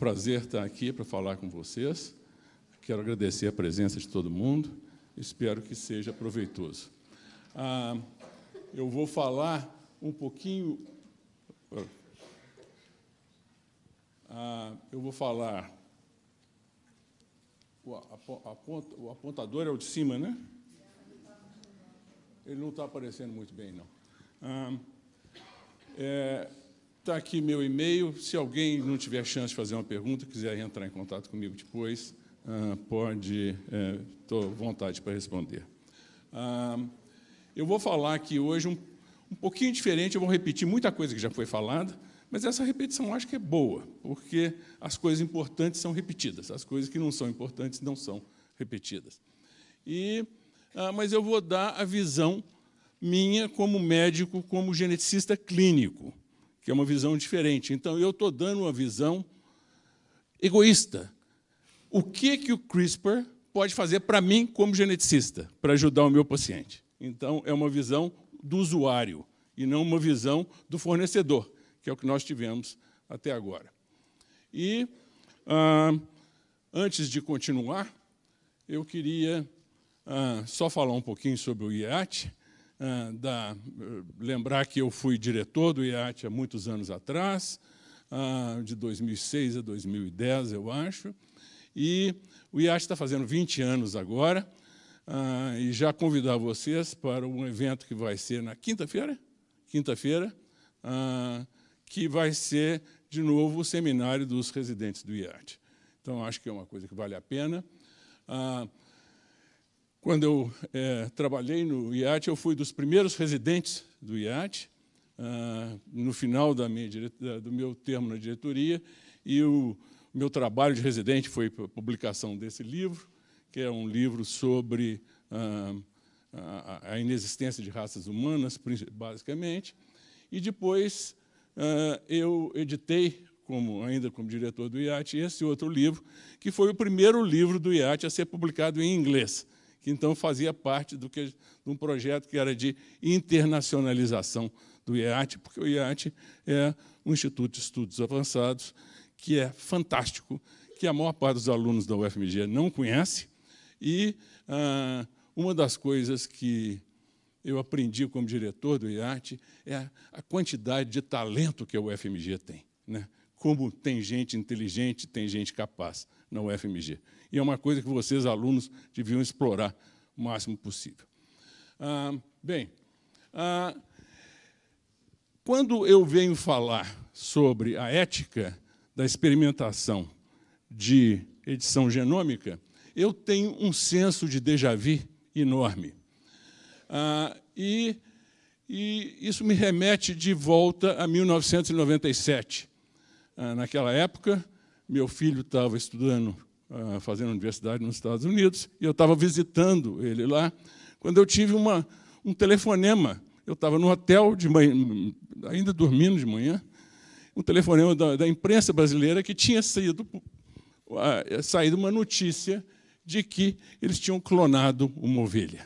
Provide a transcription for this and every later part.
prazer estar aqui para falar com vocês. Quero agradecer a presença de todo mundo. Espero que seja proveitoso. Eu vou falar um pouquinho... eu vou falar... O apontador é o de cima, né? Ele não está aparecendo muito bem, não. Está aqui meu e-mail. Se alguém não tiver chance de fazer uma pergunta, quiser entrar em contato comigo depois, pode... Estou à vontade para responder. Eu vou falar aqui hoje um pouquinho diferente, eu vou repetir muita coisa que já foi falada, mas essa repetição eu acho que é boa, porque as coisas importantes são repetidas, as coisas que não são importantes não são repetidas. Mas eu vou dar a visão minha como médico, como geneticista clínico, que é uma visão diferente. Então, eu estou dando uma visão egoísta. O que o CRISPR pode fazer para mim como geneticista, para ajudar o meu paciente? Então, é uma visão do usuário, e não uma visão do fornecedor, que é o que nós tivemos até agora. Antes de continuar, eu queria só falar um pouquinho sobre o IAT, lembrar que eu fui diretor do IAT há muitos anos atrás, de 2006 a 2010, eu acho, e o IAT está fazendo 20 anos agora, e já convidar vocês para um evento que vai ser na quinta-feira, que vai ser, de novo, o seminário dos residentes do IAT. Então, acho que é uma coisa que vale a pena. Quando eu trabalhei no IAT, eu fui dos primeiros residentes do IAT, no final do meu termo na diretoria, e o meu trabalho de residente foi a publicação desse livro, que é um livro sobre a inexistência de raças humanas, basicamente, e depois eu editei, ainda como diretor do IAT, esse outro livro, que foi o primeiro livro do IAT a ser publicado em inglês, que então fazia parte de um projeto que era de internacionalização do IAT, porque o IAT é um instituto de estudos avançados que é fantástico, que a maior parte dos alunos da UFMG não conhece, e uma das coisas que eu aprendi como diretor do IAT é a quantidade de talento que a UFMG tem, né? Como tem gente inteligente, tem gente capaz na UFMG. E é uma coisa que vocês, alunos, deviam explorar o máximo possível. Quando eu venho falar sobre a ética da experimentação de edição genômica, eu tenho um senso de déjà-vu enorme. E isso me remete de volta a 1997. Naquela época, meu filho estava estudando, fazendo universidade nos Estados Unidos, e eu estava visitando ele lá, quando eu tive um telefonema. Eu estava no hotel, de manhã, ainda dormindo de manhã, um telefonema da imprensa brasileira que tinha saído uma notícia de que eles tinham clonado uma ovelha.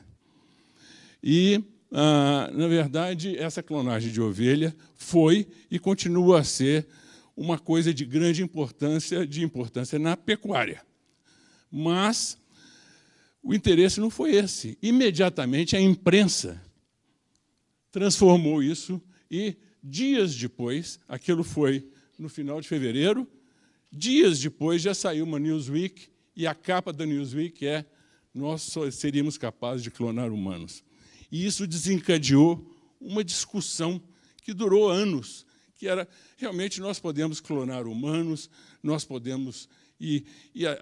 E, na verdade, essa clonagem de ovelha foi e continua a ser uma coisa de grande importância, na pecuária. Mas o interesse não foi esse. Imediatamente, a imprensa transformou isso e, dias depois, aquilo foi no final de fevereiro, dias depois já saiu uma Newsweek, e a capa da Newsweek é "Nós só seríamos capazes de clonar humanos". E isso desencadeou uma discussão que durou anos, que era, realmente, nós podemos clonar humanos, nós podemos... E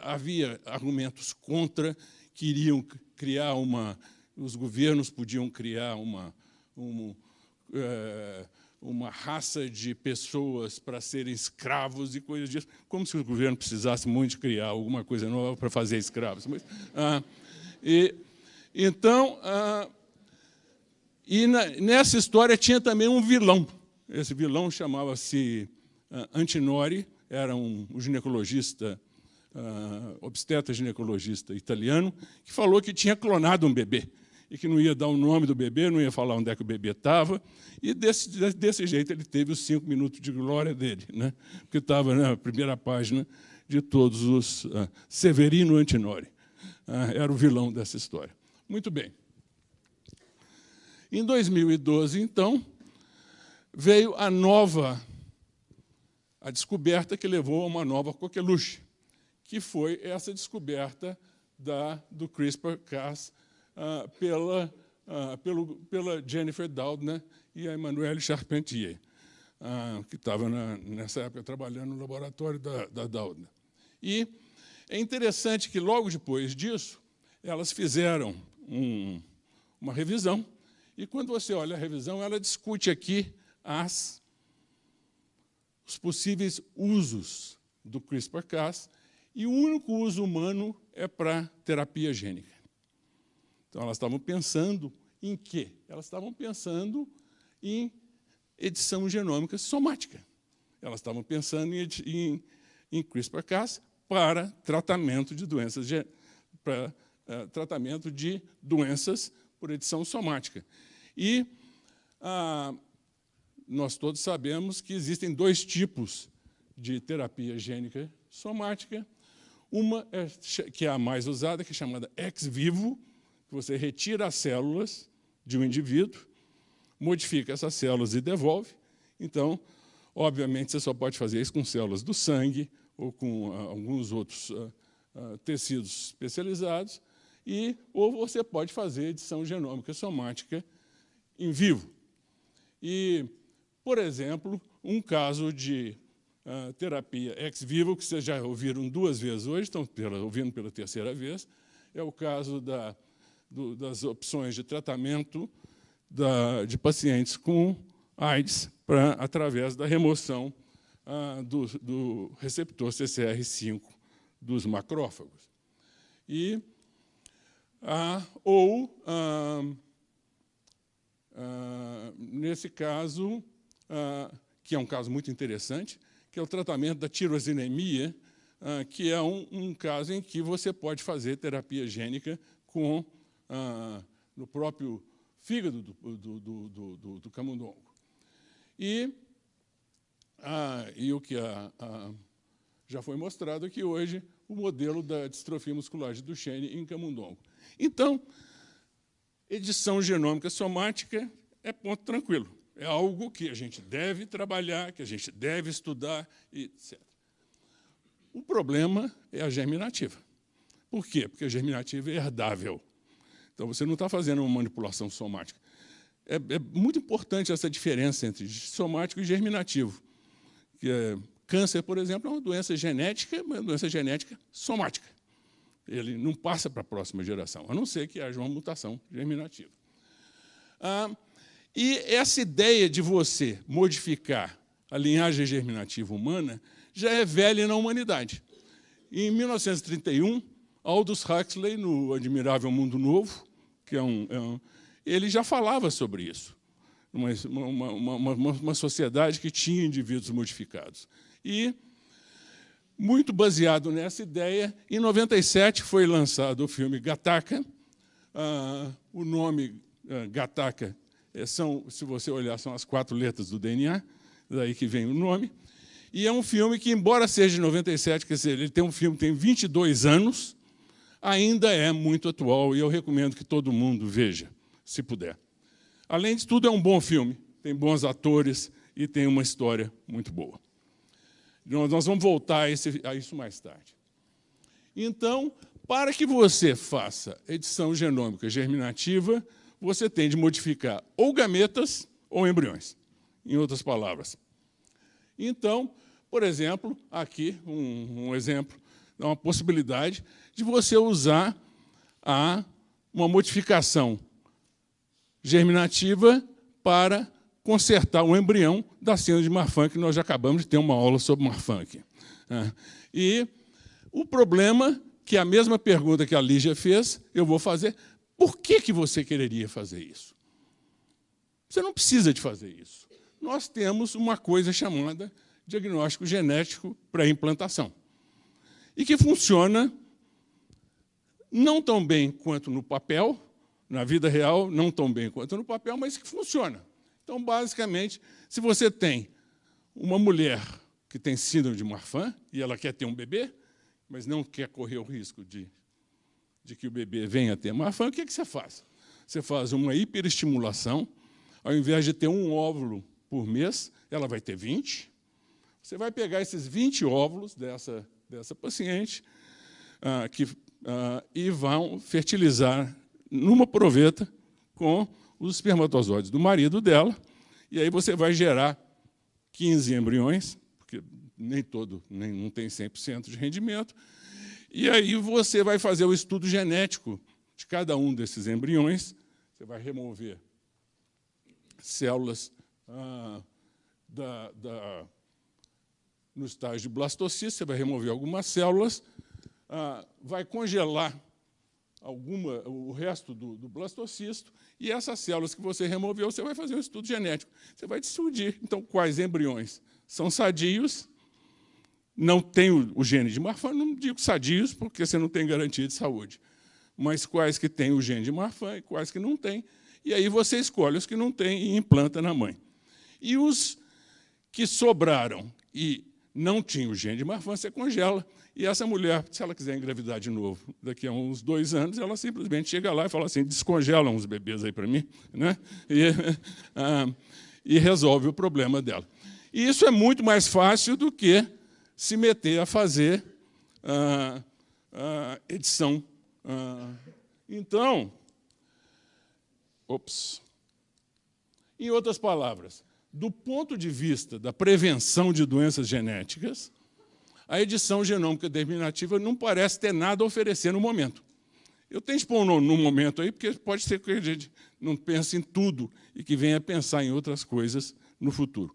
havia argumentos contra, que iriam criar os governos podiam criar uma raça de pessoas para serem escravos e coisas disso, como se o governo precisasse muito de criar alguma coisa nova para fazer escravos. Mas, nessa história tinha também um vilão. Esse vilão chamava-se Antinori, era um ginecologista, obstetra ginecologista italiano, que falou que tinha clonado um bebê. e que não ia dar o nome do bebê, não ia falar onde é que o bebê estava, e desse jeito ele teve os 5 minutos de glória dele, né? Porque estava na primeira página de todos os... Severino Antinori era o vilão dessa história. Muito bem. Em 2012, então, veio a descoberta que levou a uma nova coqueluche, que foi essa descoberta do CRISPR-Cas pela Jennifer Doudna e a Emmanuelle Charpentier, que estava, nessa época, trabalhando no laboratório da Doudna. E é interessante que, logo depois disso, elas fizeram uma revisão, e, quando você olha a revisão, ela discute aqui os possíveis usos do CRISPR-Cas, e o único uso humano é para terapia gênica. Então, elas estavam pensando em quê? Elas estavam pensando em edição genômica somática. Elas estavam pensando em CRISPR-Cas para tratamento de doenças, por edição somática. E nós todos sabemos que existem 2 tipos de terapia gênica somática. Uma, que é a mais usada, que é chamada ex vivo, que você retira as células de um indivíduo, modifica essas células e devolve. Então, obviamente, você só pode fazer isso com células do sangue ou com alguns outros tecidos especializados, ou você pode fazer edição genômica somática em vivo. E, por exemplo, um caso de terapia ex vivo, que vocês já ouviram 2 vezes hoje, estão ouvindo pela 3ª vez, é o caso das opções de tratamento de pacientes com AIDS através da remoção do receptor CCR5 dos macrófagos. Nesse caso, que é um caso muito interessante, que é o tratamento da tirosinemia, que é um caso em que você pode fazer terapia gênica no próprio fígado do camundongo. E o que já foi mostrado aqui hoje, o modelo da distrofia muscular de Duchenne em camundongo. Então, edição genômica somática é ponto tranquilo. É algo que a gente deve trabalhar, que a gente deve estudar, etc. O problema é a germinativa. Por quê? Porque a germinativa é herdável. Então, você não está fazendo uma manipulação somática. É muito importante essa diferença entre somático e germinativo. Câncer, por exemplo, é uma doença genética somática. Ele não passa para a próxima geração, a não ser que haja uma mutação germinativa. E essa ideia de você modificar a linhagem germinativa humana já é velha na humanidade. Em 1931, Aldous Huxley, no Admirável Mundo Novo, que ele já falava sobre isso, uma sociedade que tinha indivíduos modificados. E, muito baseado nessa ideia, em 97 foi lançado o filme Gattaca. O nome Gattaca, se você olhar, são as 4 letras do DNA, daí que vem o nome. E é um filme que, embora seja de 97, quer dizer, tem 22 anos, ainda é muito atual, e eu recomendo que todo mundo veja, se puder. Além de tudo, é um bom filme, tem bons atores e tem uma história muito boa. Nós vamos voltar a isso mais tarde. Então, para que você faça edição genômica germinativa, você tem de modificar ou gametas ou embriões, em outras palavras. Então, por exemplo, aqui um exemplo, uma possibilidade de você usar uma modificação germinativa para consertar o embrião da síndrome de Marfan, que nós já acabamos de ter uma aula sobre Marfan aqui. E o problema, que é a mesma pergunta que a Lígia fez, eu vou fazer: por que você quereria fazer isso? Você não precisa de fazer isso. Nós temos uma coisa chamada diagnóstico genético pré-implantação, e que funciona não tão bem quanto no papel, na vida real, não tão bem quanto no papel, mas que funciona. Então, basicamente, se você tem uma mulher que tem síndrome de Marfan e ela quer ter um bebê, mas não quer correr o risco de que o bebê venha a ter Marfan, o que você faz? Você faz uma hiperestimulação, ao invés de ter um óvulo por mês, ela vai ter 20. Você vai pegar esses 20 óvulos dessa paciente e vão fertilizar numa proveta com os espermatozoides do marido dela, e aí você vai gerar 15 embriões, porque não tem 100% de rendimento, e aí você vai fazer o estudo genético de cada um desses embriões, você vai remover células no estágio de blastocisto, você vai remover algumas células, vai congelar o resto do blastocisto, e essas células que você removeu, você vai fazer um estudo genético. Você vai decidir, então, quais embriões são sadios, não tem o gene de Marfan, não digo sadios, porque você não tem garantia de saúde, mas quais que têm o gene de Marfan e quais que não têm, e aí você escolhe os que não têm e implanta na mãe. E os que sobraram e não tinham o gene de Marfan, você congela. E essa mulher, se ela quiser engravidar de novo, daqui a uns 2 anos, ela simplesmente chega lá e fala assim, descongela uns bebês aí para mim, né? E resolve o problema dela. E isso é muito mais fácil do que se meter a fazer edição. Então, em outras palavras, do ponto de vista da prevenção de doenças genéticas, a edição genômica determinativa não parece ter nada a oferecer no momento. Eu tenho que pôr no momento aí, porque pode ser que a gente não pense em tudo e que venha a pensar em outras coisas no futuro.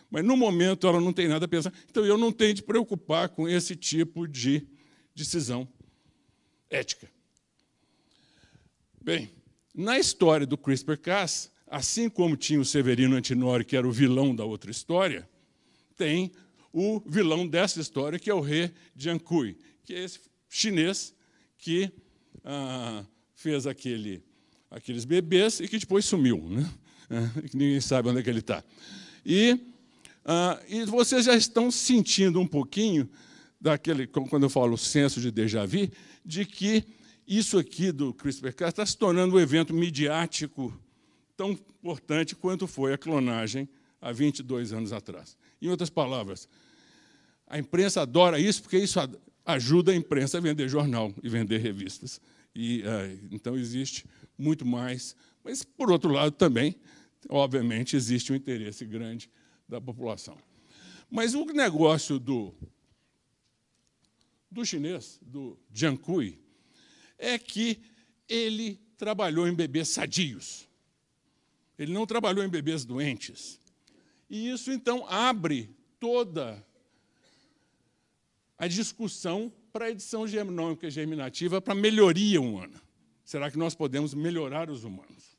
Mas, no momento, ela não tem nada a pensar. Então, eu não tenho de preocupar com esse tipo de decisão ética. Bem, na história do CRISPR-Cas, assim como tinha o Severino Antinori, que era o vilão da outra história, tem o vilão dessa história, que é o He Jiankui, que é esse chinês que fez aqueles bebês e que depois sumiu, né? Que ninguém sabe onde é que ele está. E vocês já estão sentindo um pouquinho daquele, quando eu falo senso de déjà vu, de que isso aqui do CRISPR-Cas está se tornando um evento midiático tão importante quanto foi a clonagem há 22 anos atrás. Em outras palavras, a imprensa adora isso porque isso ajuda a imprensa a vender jornal e vender revistas. Então, existe muito mais. Mas, por outro lado, também, obviamente, existe um interesse grande da população. Mas o negócio do chinês, do Jiankui, é que ele trabalhou em bebês sadios. Ele não trabalhou em bebês doentes. E isso, então, abre toda a discussão para a edição genômica germinativa para melhoria humana. Será que nós podemos melhorar os humanos?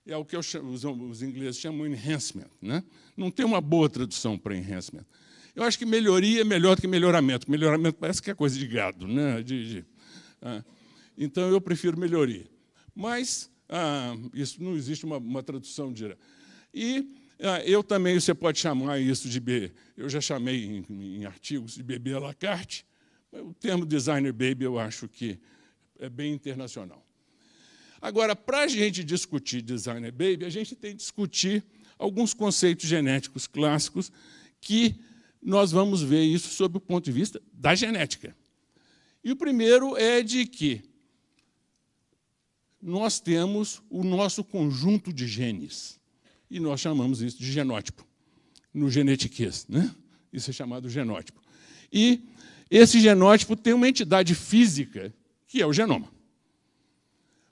É o que os ingleses chamam de enhancement, né? Não tem uma boa tradução para enhancement. Eu acho que melhoria é melhor do que melhoramento. Melhoramento parece que é coisa de gado, né? Então, eu prefiro melhoria. Mas isso não existe uma tradução direta. E eu também, você pode chamar isso de eu já chamei em artigos de bebê à la carte, o termo designer baby eu acho que é bem internacional. Agora, para a gente discutir designer baby, a gente tem que discutir alguns conceitos genéticos clássicos que nós vamos ver isso sob o ponto de vista da genética. E o primeiro é de que nós temos o nosso conjunto de genes, e nós chamamos isso de genótipo, no genetiquês, né? Isso é chamado genótipo. E esse genótipo tem uma entidade física, que é o genoma.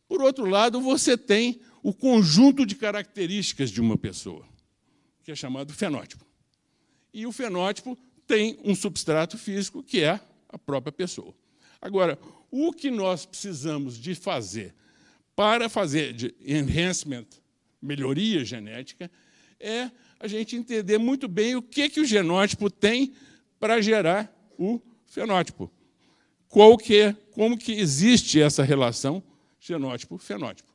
Por outro lado, você tem o conjunto de características de uma pessoa, que é chamado fenótipo. E o fenótipo tem um substrato físico, que é a própria pessoa. Agora, o que nós precisamos de fazer para fazer de enhancement, melhoria genética, é a gente entender muito bem o que o genótipo tem para gerar o fenótipo. Como que existe essa relação genótipo-fenótipo.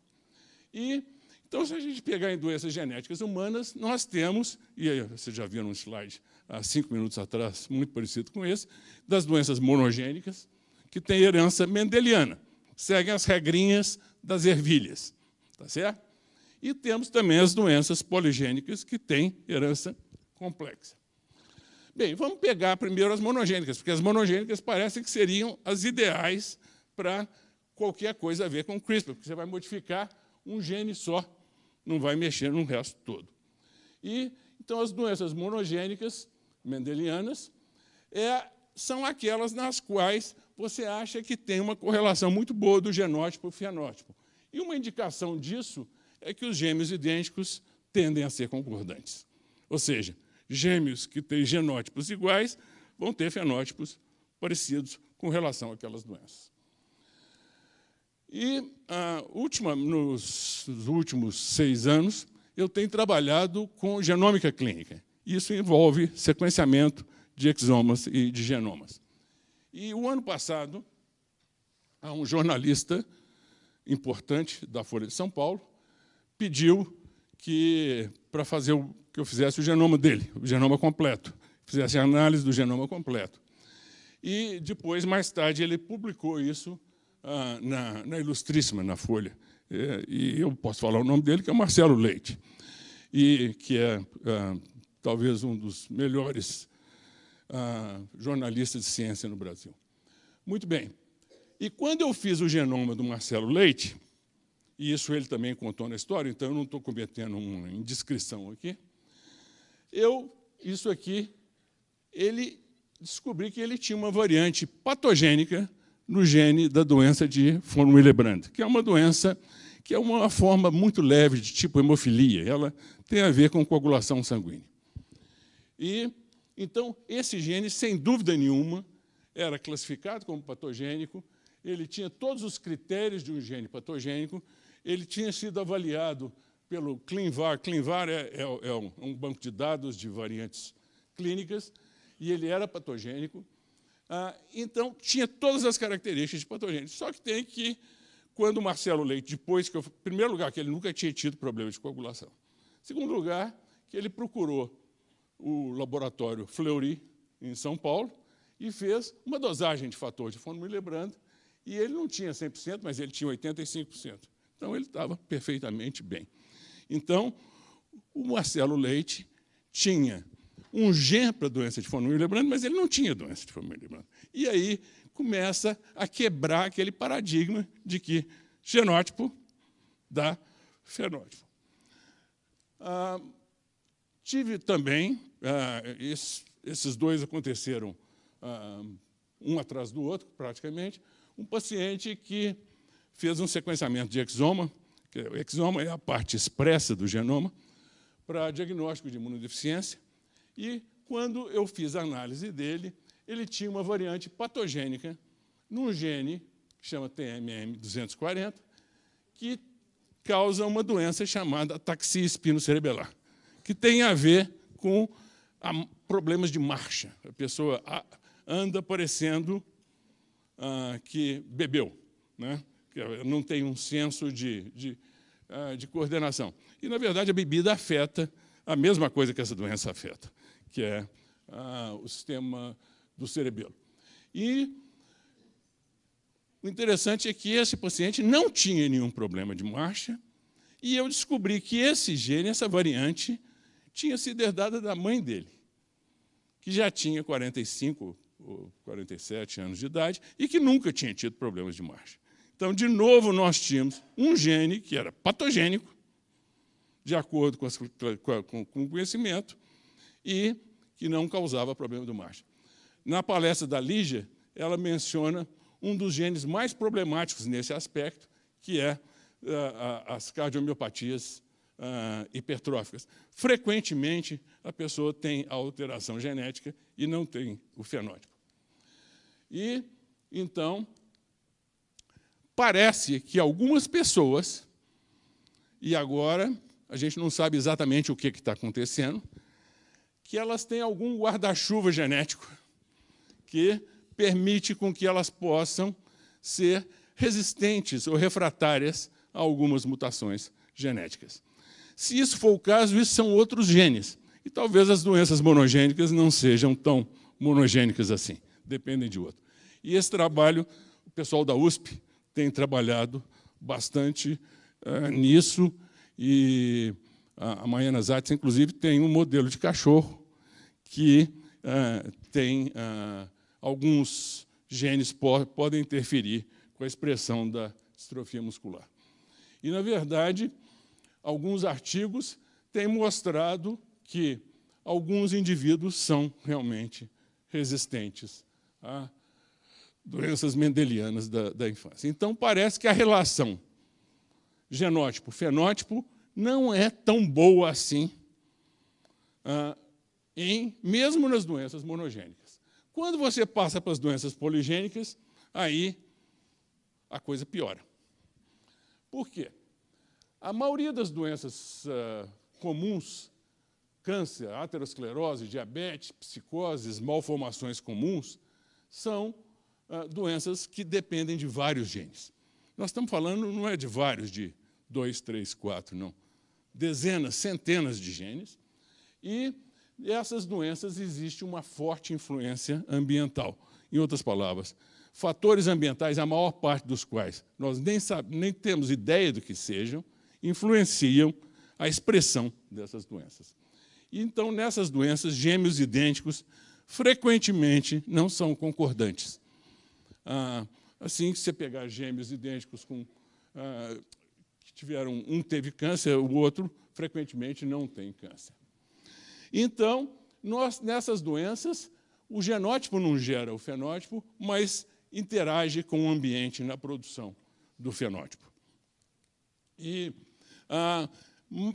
Então, se a gente pegar em doenças genéticas humanas, nós temos, e aí, vocês já viram um slide há 5 minutos atrás, muito parecido com esse, das doenças monogênicas, que têm herança mendeliana, seguem as regrinhas das ervilhas, tá certo? E temos também as doenças poligênicas, que têm herança complexa. Bem, vamos pegar primeiro as monogênicas, porque as monogênicas parecem que seriam as ideais para qualquer coisa a ver com CRISPR, porque você vai modificar um gene só, não vai mexer no resto todo. Então, as doenças monogênicas mendelianas são aquelas nas quais você acha que tem uma correlação muito boa do genótipo e fenótipo. E uma indicação disso é que os gêmeos idênticos tendem a ser concordantes. Ou seja, gêmeos que têm genótipos iguais vão ter fenótipos parecidos com relação àquelas doenças. E, nos últimos 6 anos, eu tenho trabalhado com genômica clínica. Isso envolve sequenciamento de exomas e de genomas. E, o ano passado, um jornalista importante da Folha de São Paulo pediu para fazer que eu fizesse o genoma dele, o genoma completo, fizesse a análise do genoma completo. E, depois, mais tarde, ele publicou isso na Ilustríssima, na Folha. E eu posso falar o nome dele, que é Marcelo Leite, e que é talvez um dos melhores jornalistas de ciência no Brasil. Muito bem. E quando eu fiz o genoma do Marcelo Leite, e isso ele também contou na história, então eu não estou cometendo uma indiscrição aqui, isso aqui, ele descobri que ele tinha uma variante patogênica no gene da doença de von Willebrand, que é uma doença que é uma forma muito leve de tipo hemofilia. Ela tem a ver com coagulação sanguínea. Então, esse gene, sem dúvida nenhuma, era classificado como patogênico, ele tinha todos os critérios de um gene patogênico, ele tinha sido avaliado pelo ClinVar. ClinVar é um banco de dados de variantes clínicas, e ele era patogênico. Então, tinha todas as características de patogênico. Só que tem que, quando o Marcelo Leite, em primeiro lugar, que ele nunca tinha tido problema de coagulação. Em segundo lugar, que ele procurou o laboratório Fleury, em São Paulo, e fez uma dosagem de fator de von Willebrand, e ele não tinha 100%, mas ele tinha 85%. Então, ele estava perfeitamente bem. Então, o Marcelo Leite tinha um gene para a doença de von Willebrand, mas ele não tinha doença de von Willebrand. E aí começa a quebrar aquele paradigma de que genótipo dá fenótipo. Tive também, esses dois aconteceram um atrás do outro, praticamente, um paciente que fez um sequenciamento de exoma, que o exoma é a parte expressa do genoma, para diagnóstico de imunodeficiência, e, quando eu fiz a análise dele, ele tinha uma variante patogênica num gene, que chama TMM240, que causa uma doença chamada ataxia espinocerebelar, que tem a ver com problemas de marcha. A pessoa anda parecendo que bebeu, né? Que não tem um senso de coordenação. E, na verdade, a bebida afeta a mesma coisa que essa doença afeta, que é o sistema do cerebelo. E o interessante é que esse paciente não tinha nenhum problema de marcha, e eu descobri que esse gene, essa variante, tinha sido herdada da mãe dele, que já tinha 45 ou 47 anos de idade e que nunca tinha tido problemas de marcha. Então, de novo, nós tínhamos um gene que era patogênico, de acordo com o conhecimento, e que não causava problema de marcha. Na palestra da Lígia, ela menciona um dos genes mais problemáticos nesse aspecto, que é as cardiomiopatias hipertróficas. Frequentemente, a pessoa tem a alteração genética e não tem o fenótipo. E, então, parece que algumas pessoas, e agora a gente não sabe exatamente o que está acontecendo, que elas têm algum guarda-chuva genético que permite com que elas possam ser resistentes ou refratárias a algumas mutações genéticas. Se isso for o caso, isso são outros genes. E talvez as doenças monogênicas não sejam tão monogênicas assim, dependem de outro. E esse trabalho, o pessoal da USP tem trabalhado bastante nisso, e a Maiana Zatz, inclusive, tem um modelo de cachorro que tem alguns genes podem interferir com a expressão da distrofia muscular. E, na verdade, alguns artigos têm mostrado que alguns indivíduos são realmente resistentes a doenças mendelianas da infância. Então, parece que a relação genótipo-fenótipo não é tão boa assim, mesmo nas doenças monogênicas. Quando você passa para as doenças poligênicas, aí a coisa piora. Por quê? A maioria das doenças comuns, câncer, aterosclerose, diabetes, psicoses, malformações comuns, são doenças que dependem de vários genes. Nós estamos falando, não é de vários, de 2, 3, 4, não. Dezenas, centenas de genes. E essas doenças existe uma forte influência ambiental. Em outras palavras, fatores ambientais, a maior parte dos quais nós nem temos ideia do que sejam, influenciam a expressão dessas doenças. Então, nessas doenças, gêmeos idênticos frequentemente não são concordantes. Assim, se você pegar gêmeos idênticos que tiveram, um teve câncer, o outro frequentemente não tem câncer. Então, nessas doenças, o genótipo não gera o fenótipo, mas interage com o ambiente na produção do fenótipo. E,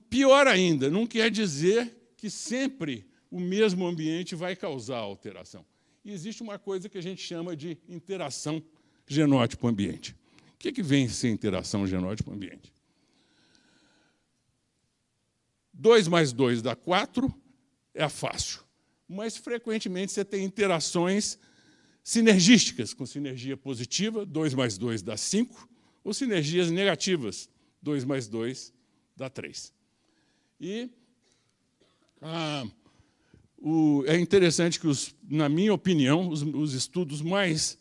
pior ainda, não quer dizer que sempre o mesmo ambiente vai causar alteração. E existe uma coisa que a gente chama de interação genótipo-ambiente. O que vem ser interação genótipo-ambiente? 2 mais 2 dá 4, é fácil. Mas, frequentemente, você tem interações sinergísticas, com sinergia positiva, 2 mais 2 dá 5, ou sinergias negativas, 2 mais 2 dá 3. E é interessante que, na minha opinião, os estudos mais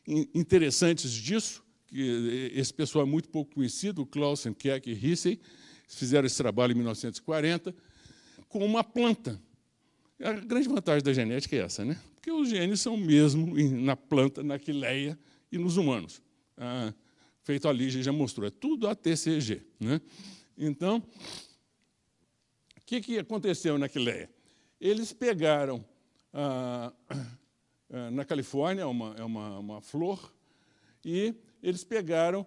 interessantes disso, que esse pessoal é muito pouco conhecido, Clausen, Keck e Rissey, fizeram esse trabalho em 1940, com uma planta. A grande vantagem da genética é essa, né? Porque os genes são o mesmo na planta, na quileia e nos humanos. Feito ali, já mostrou, é tudo ATCG. Né? Então, o que aconteceu na quileia? Eles pegaram, na Califórnia, é uma flor, e eles pegaram,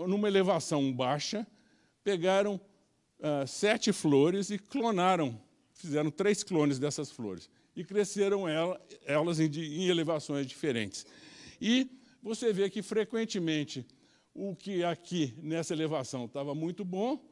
numa elevação baixa, pegaram 7 flores e clonaram, fizeram 3 clones dessas flores, e cresceram elas em elevações diferentes. E você vê que, frequentemente, o que aqui, nessa elevação, estava muito bom,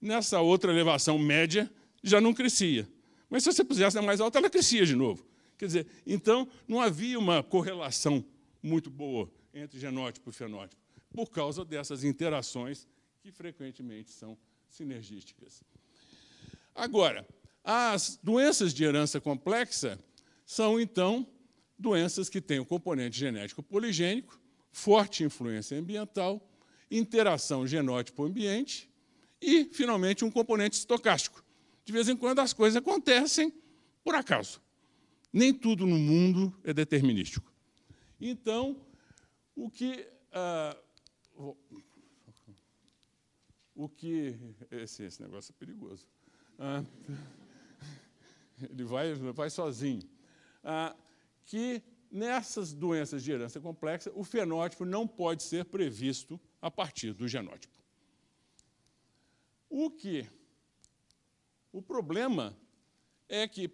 nessa outra elevação média, já não crescia. Mas, se você pusesse na mais alta, ela crescia de novo. Quer dizer, então, não havia uma correlação muito boa entre genótipo e fenótipo, por causa dessas interações que, frequentemente, são sinergísticas. Agora, as doenças de herança complexa são, então, doenças que têm o componente genético poligênico, forte influência ambiental, interação genótipo-ambiente e, finalmente, um componente estocástico. De vez em quando, as coisas acontecem por acaso. Nem tudo no mundo é determinístico. Então, esse negócio é perigoso. Ele vai sozinho. Que nessas doenças de herança complexa, o fenótipo não pode ser previsto a partir do genótipo. O problema é que,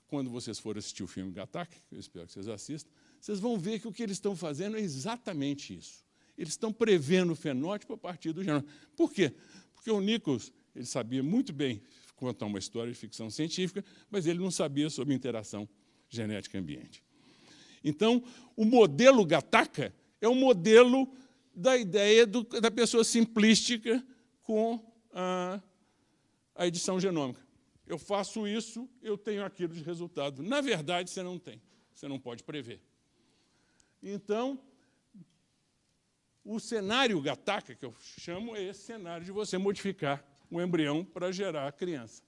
quando vocês forem assistir o filme Gattaca, eu espero que vocês assistam, vocês vão ver que o que eles estão fazendo é exatamente isso. Eles estão prevendo o fenótipo a partir do genótipo. Por quê? Porque o Nichols, ele sabia muito bem contar uma história de ficção científica, mas ele não sabia sobre interação genética-ambiente. Então, o modelo Gattaca é um modelo da ideia da pessoa simplística com a edição genômica. Eu faço isso, eu tenho aquilo de resultado. Na verdade, você não tem, você não pode prever. Então, o cenário Gattaca, que eu chamo, é esse cenário de você modificar o embrião para gerar a criança.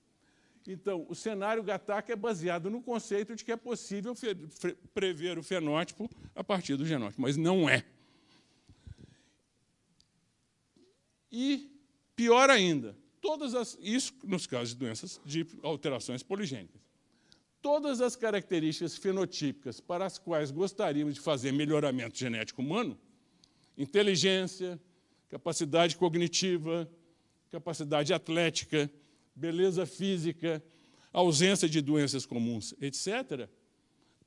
Então, o cenário Gattaca é baseado no conceito de que é possível prever o fenótipo a partir do genótipo, mas não é. E, pior ainda, isso nos casos de doenças de alterações poligênicas. Todas as características fenotípicas para as quais gostaríamos de fazer melhoramento genético humano, inteligência, capacidade cognitiva, capacidade atlética, beleza física, ausência de doenças comuns, etc.,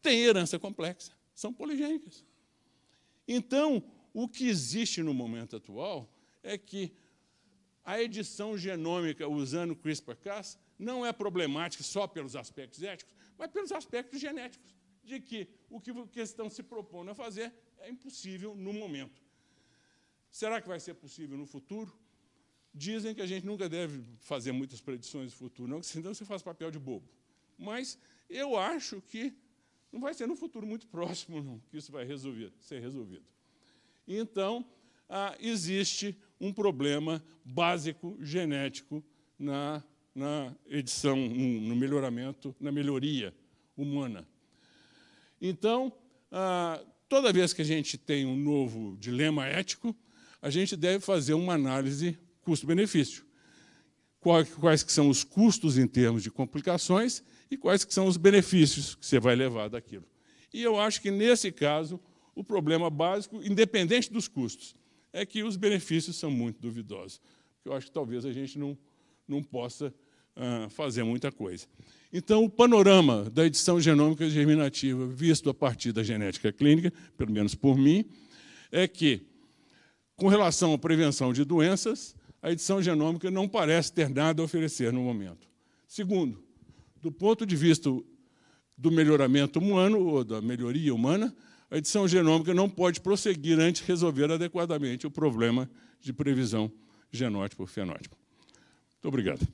têm herança complexa, são poligênicas. Então, o que existe no momento atual é que a edição genômica usando CRISPR-Cas não é problemática só pelos aspectos éticos, mas pelos aspectos genéticos, de que o que estão se propondo a fazer é impossível no momento. Será que vai ser possível no futuro? Dizem que a gente nunca deve fazer muitas predições do futuro, não, senão você faz papel de bobo. Mas eu acho que não vai ser no futuro muito próximo, não, que isso vai ser resolvido. Então, existe um problema básico genético na edição, no melhoramento, na melhoria humana. Então, toda vez que a gente tem um novo dilema ético, a gente deve fazer uma análise custo-benefício. Quais que são os custos em termos de complicações e quais que são os benefícios que você vai levar daquilo. E eu acho que, nesse caso, o problema básico, independente dos custos, é que os benefícios são muito duvidosos. Eu acho que talvez a gente não possa fazer muita coisa. Então, o panorama da edição genômica germinativa, visto a partir da genética clínica, pelo menos por mim, é que, com relação à prevenção de doenças, a edição genômica não parece ter nada a oferecer no momento. Segundo, do ponto de vista do melhoramento humano, ou da melhoria humana, a edição genômica não pode prosseguir antes de resolver adequadamente o problema de previsão genótipo-fenótipo. Muito obrigado.